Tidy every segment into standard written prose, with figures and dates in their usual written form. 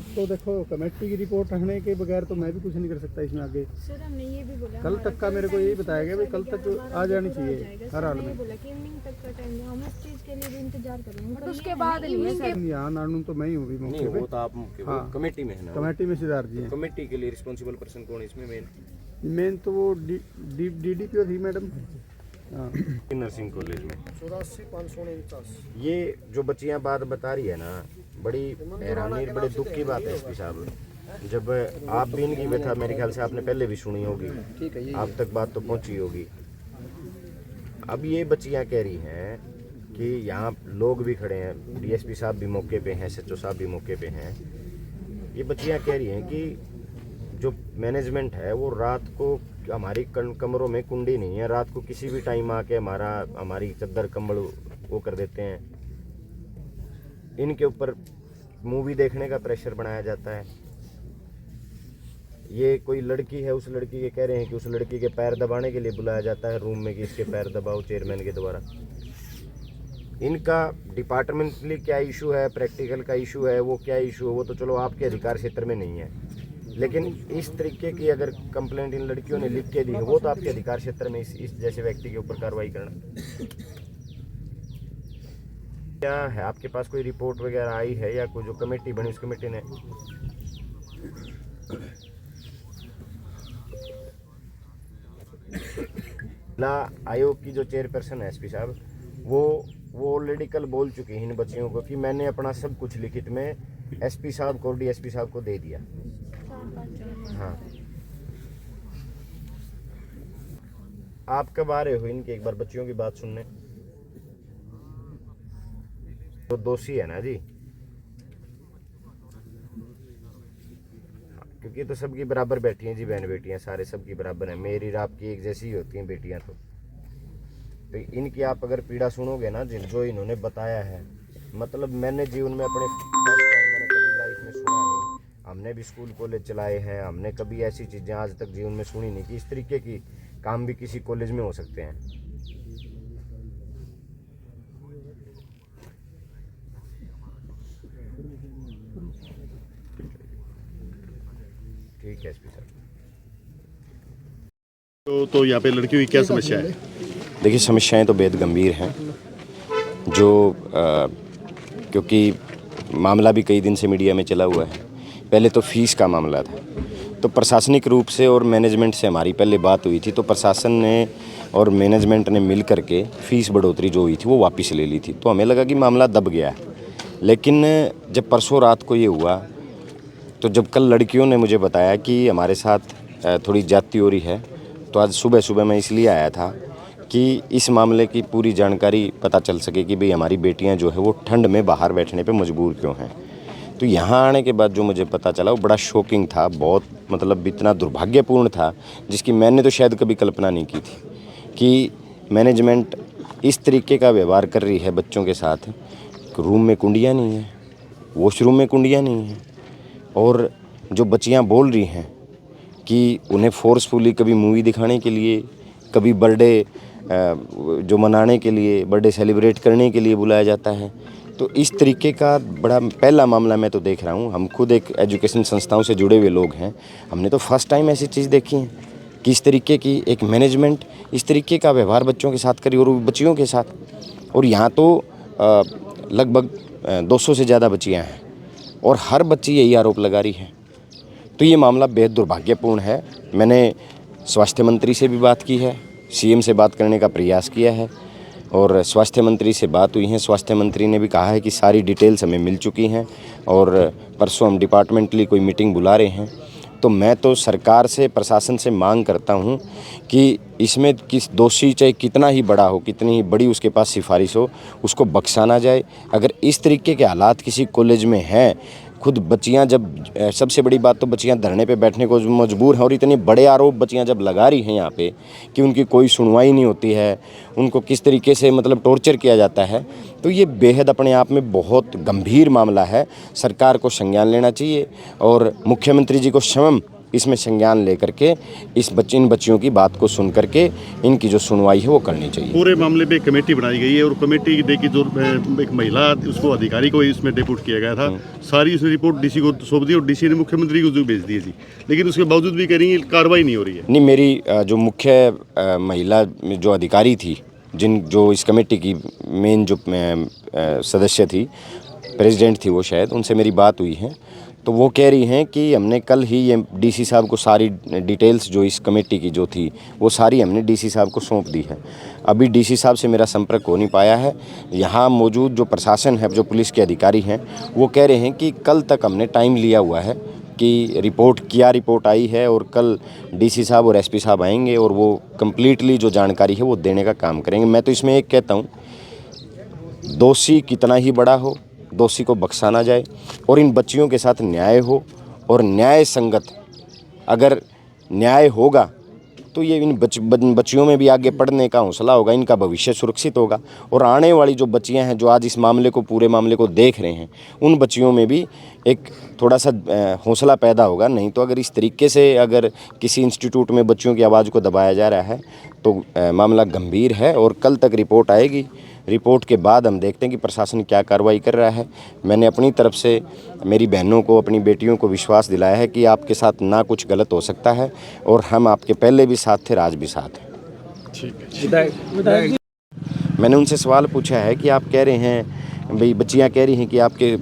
अब तो देखो कमेटी की रिपोर्ट रहने के बगैर तो मैं भी कुछ नहीं कर सकता इसमें आगे। सर हमने ये भी बोला कल तक का मेरे को यही बताया गया भाई कल तक आ जानी चाहिए हर हाल में। बोला कि इवनिंग तक का टाइम है, हम उस चीज के लिए भी इंतजार करेंगे। बट उसके बाद नहीं है सर। यहाँ नानू तो मैं ही हूँ भी नहीं, मौके वो पे। तो आप हाँ। कमेटी में है ना। कमेटी में सिदार जी हैं। कमेटी के लिए रिस्पॉन्सिबल पर्सन कौन है इसमें मेन तो वो DDPO थी मैडम। हाँ। नर्सिंग कॉलेज में 84,549। ये जो बच्चियां बात बता रही है ना, बड़ी हैरानी बड़े दुख की बात है एसपी साहब। जब आप भी इनकी व्यथा मेरे ख्याल से आपने पहले भी सुनी होगी, आप तक बात तो पहुंची होगी। अब ये बच्चियां कह रही हैं कि यहाँ लोग भी खड़े हैं, DSP साहब भी मौके पे हैं, SHO साहब भी मौके पे हैं। ये बच्चियां कह रही हैं कि जो मैनेजमेंट है वो रात को हमारी कमरों में कुंडी नहीं है, रात को किसी भी टाइम आके हमारी चद्दर कंबल वो कर देते हैं। इनके ऊपर मूवी देखने का प्रेशर बनाया जाता है। ये कोई लड़की है, उस लड़की के कह रहे हैं कि उस लड़की के पैर दबाने के लिए बुलाया जाता है रूम में कि इसके पैर दबाओ चेयरमैन के द्वारा। इनका डिपार्टमेंटली क्या इशू है, प्रैक्टिकल का इशू है, वो क्या इशू है वो तो चलो आपके अधिकार क्षेत्र में नहीं है, लेकिन इस तरीके की अगर कंप्लेंट इन लड़कियों ने लिख के दी है वो तो आपके अधिकार क्षेत्र में इस जैसे व्यक्ति के ऊपर कार्रवाई करना। क्या है आपके पास कोई रिपोर्ट वगैरह आई है या कोई जो कमेटी बनी उस कमेटी ने जिला आयोग की जो चेयरपर्सन है एसपी साहब, वो ऑलरेडी कल बोल चुके हैं इन बच्चियों को कि मैंने अपना सब कुछ लिखित में एसपी साहब को, DSP साहब को दे दिया। हाँ, आप कब आ रहे हो इनके एक बार बच्चियों की बात सुनने? तो दोषी है ना जी, क्योंकि तो सबकी बराबर बैठी हैं जी, बहन बेटियां सारे सबकी बराबर हैं, मेरी आपकी एक जैसी ही होती हैं बेटियां। तो इनकी आप अगर पीड़ा सुनोगे ना जो इन्होंने बताया है, मतलब मैंने जीवन में अपने फर्स्ट टाइम मैंने कभी लाइफ में सुना नहीं। हमने भी स्कूल कॉलेज चलाए हैं, हमने कभी ऐसी चीज़ें आज तक जीवन में सुनी नहीं कि इस तरीके की काम भी किसी कॉलेज में हो सकते हैं। ठीक है एसपी साहब। तो यहाँ पे लड़कियों की क्या समस्या है? देखिए समस्याएं तो बेहद गंभीर हैं, जो क्योंकि मामला भी कई दिन से मीडिया में चला हुआ है। पहले तो फीस का मामला था, तो प्रशासनिक रूप से और मैनेजमेंट से हमारी पहले बात हुई थी, तो प्रशासन ने और मैनेजमेंट ने मिल करके फ़ीस बढ़ोतरी जो हुई थी वो वापस ले ली थी। तो हमें लगा कि मामला दब गया है, लेकिन जब परसों रात को ये हुआ तो जब कल लड़कियों ने मुझे बताया कि हमारे साथ थोड़ी ज्यादती हो रही है, तो आज सुबह मैं इसलिए आया था कि इस मामले की पूरी जानकारी पता चल सके कि भाई हमारी बेटियां जो है वो ठंड में बाहर बैठने पे मजबूर क्यों हैं। तो यहाँ आने के बाद जो मुझे पता चला वो बड़ा शॉकिंग था, बहुत मतलब इतना दुर्भाग्यपूर्ण था जिसकी मैंने तो शायद कभी कल्पना नहीं की थी कि मैनेजमेंट इस तरीके का व्यवहार कर रही है बच्चों के साथ। रूम में कुंडियाँ नहीं हैं, वॉशरूम में कुंडियाँ नहीं हैं, और जो बच्चियाँ बोल रही हैं कि उन्हें फोर्सफुली कभी मूवी दिखाने के लिए, कभी बर्थडे जो मनाने के लिए, बर्थडे सेलिब्रेट करने के लिए बुलाया जाता है। तो इस तरीके का बड़ा पहला मामला मैं तो देख रहा हूँ। हम खुद एक एजुकेशन संस्थाओं से जुड़े हुए लोग हैं, हमने तो फर्स्ट टाइम ऐसी चीज़ देखी है कि इस तरीके की एक मैनेजमेंट इस तरीके का व्यवहार बच्चों के साथ करी, और बच्चियों के साथ। और यहाँ तो लगभग 200 से ज़्यादा बच्चियाँ हैं और हर बच्ची यही आरोप लगा रही है। तो ये मामला बेहद दुर्भाग्यपूर्ण है। मैंने स्वास्थ्य मंत्री से भी बात की है, CM से बात करने का प्रयास किया है, और स्वास्थ्य मंत्री से बात हुई है। स्वास्थ्य मंत्री ने भी कहा है कि सारी डिटेल्स हमें मिल चुकी हैं और परसों हम डिपार्टमेंटली कोई मीटिंग बुला रहे हैं। तो मैं तो सरकार से, प्रशासन से मांग करता हूं कि इसमें किस दोषी चाहे कितना ही बड़ा हो, कितनी ही बड़ी उसके पास सिफारिश हो, उसको बख्शा ना जाए। अगर इस तरीके के हालात किसी कॉलेज में हैं, खुद बच्चियां जब, सबसे बड़ी बात तो बच्चियां धरने पे बैठने को मजबूर हैं, और इतने बड़े आरोप बच्चियां जब लगा रही हैं यहाँ पे कि उनकी कोई सुनवाई नहीं होती है, उनको किस तरीके से मतलब टॉर्चर किया जाता है, तो ये बेहद अपने आप में बहुत गंभीर मामला है। सरकार को संज्ञान लेना चाहिए और मुख्यमंत्री जी को स्वयं इसमें संज्ञान लेकर के इन बच्चियों की बात को सुन करके इनकी जो सुनवाई है वो करनी चाहिए। पूरे मामले में एक कमेटी बनाई गई है और कमेटी की जो एक महिला उसको अधिकारी को इसमें डिप्यूट किया गया था, सारी उसने रिपोर्ट डीसी को सौंप दी और डीसी ने मुख्यमंत्री को भेज दी थी, लेकिन उसके बावजूद भी कह रही है कार्रवाई नहीं हो रही है। नहीं, मेरी जो मुख्य महिला जो अधिकारी थी, जो इस कमेटी की मेन जो सदस्य थी, प्रेसिडेंट थी वो, शायद उनसे मेरी बात हुई है, तो वो कह रही हैं कि हमने कल ही ये डीसी साहब को सारी डिटेल्स जो इस कमेटी की जो थी वो सारी हमने डीसी साहब को सौंप दी है। अभी डीसी साहब से मेरा संपर्क हो नहीं पाया है। यहाँ मौजूद जो प्रशासन है, जो पुलिस के अधिकारी हैं, वो कह रहे हैं कि कल तक हमने टाइम लिया हुआ है कि रिपोर्ट आई है और कल डीसी साहब और एसपी साहब आएंगे और वो कम्प्लीटली जो जानकारी है वो देने का काम करेंगे। मैं तो इसमें एक कहता हूँ, दोषी कितना ही बड़ा हो, दोषी को बख्शा ना जाए और इन बच्चियों के साथ न्याय हो, और न्याय संगत अगर न्याय होगा तो ये इन बच्चियों में भी आगे पढ़ने का हौसला होगा, इनका भविष्य सुरक्षित होगा, और आने वाली जो बच्चियां हैं जो आज इस पूरे मामले को देख रहे हैं, उन बच्चियों में भी एक थोड़ा सा हौसला पैदा होगा। नहीं तो अगर इस तरीके से अगर किसी इंस्टीट्यूट में बच्चियों की आवाज़ को दबाया जा रहा है तो मामला गंभीर है और कल तक रिपोर्ट आएगी। रिपोर्ट के बाद हम देखते हैं कि प्रशासन क्या कार्रवाई कर रहा है। मैंने अपनी तरफ से मेरी बहनों को, अपनी बेटियों को विश्वास दिलाया है कि आपके साथ ना कुछ गलत हो सकता है और हम आपके पहले भी साथ थे, आज भी साथ हैं। ठीक है। मैंने उनसे सवाल पूछा है कि आप कह रहे हैं भाई, बच्चियां कह रही हैं कि आपके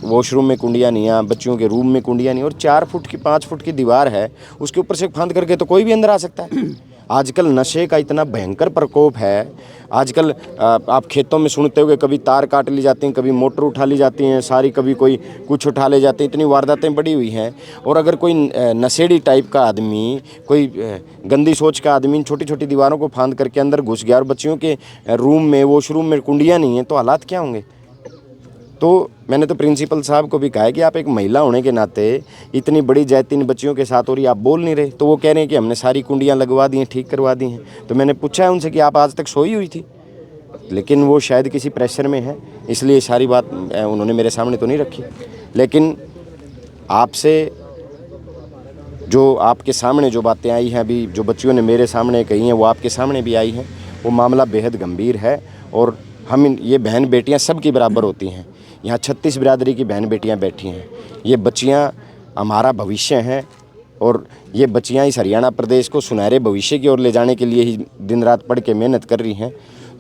वॉशरूम में कुंडियाँ नहीं हैं, बच्चियों के रूम में कुंडियाँ नहीं, और 4 फुट की 5 फुट की दीवार है, उसके ऊपर से फांद करके तो कोई भी अंदर आ सकता है। आजकल नशे का इतना भयंकर प्रकोप है। आजकल आप खेतों में सुनते होंगे, कभी तार काट ली जाती हैं, कभी मोटर उठा ली जाती हैं सारी, कभी कोई कुछ उठा ले जाते हैं, इतनी वारदातें बढ़ी हुई हैं। और अगर कोई नशेड़ी टाइप का आदमी, कोई गंदी सोच का आदमी छोटी छोटी दीवारों को फांद करके अंदर घुस गया और बच्चियों के रूम में, वॉशरूम में कुंडियाँ नहीं हैं, तो हालात क्या होंगे। तो मैंने तो प्रिंसिपल साहब को भी कहा है कि आप एक महिला होने के नाते इतनी बड़ी ज्यादती इन बच्चियों के साथ हो रही है, आप बोल नहीं रहे। तो वो कह रहे हैं कि हमने सारी कुंडियाँ लगवा दी हैं, ठीक करवा दी हैं। तो मैंने पूछा है उनसे कि आप आज तक सोई हुई थी, लेकिन वो शायद किसी प्रेशर में है, इसलिए सारी बात उन्होंने मेरे सामने तो नहीं रखी। लेकिन आपसे जो आपके सामने जो बातें आई हैं, अभी जो बच्चियों ने मेरे सामने कही हैं, वो आपके सामने भी आई हैं। वो मामला बेहद गंभीर है और हम ये बहन बेटियाँ सबकी बराबर होती हैं। यहाँ 36 बिरादरी की बहन बेटियाँ बैठी हैं। ये बच्चियाँ हमारा भविष्य हैं और ये बच्चियाँ इस हरियाणा प्रदेश को सुनहरे भविष्य की ओर ले जाने के लिए ही दिन रात पढ़ के मेहनत कर रही हैं।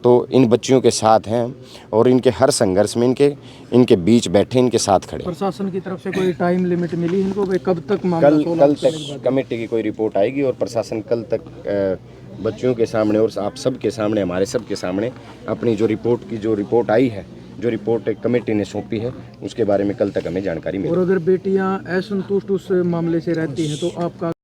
तो इन बच्चियों के साथ हैं और इनके हर संघर्ष में इनके बीच बैठे, इनके साथ खड़े। प्रशासन की तरफ से कोई टाइम लिमिट मिली इनको, कब तक कल तक कमेटी की कोई रिपोर्ट आएगी और प्रशासन कल तक बच्चियों के सामने और आप सब के सामने, हमारे सब के सामने अपनी जो रिपोर्ट आई है, जो रिपोर्ट एक कमेटी ने सौंपी है, उसके बारे में कल तक हमें जानकारी मिलेगी। और अगर बेटियां असंतुष्ट उस मामले से रहती हैं तो आपका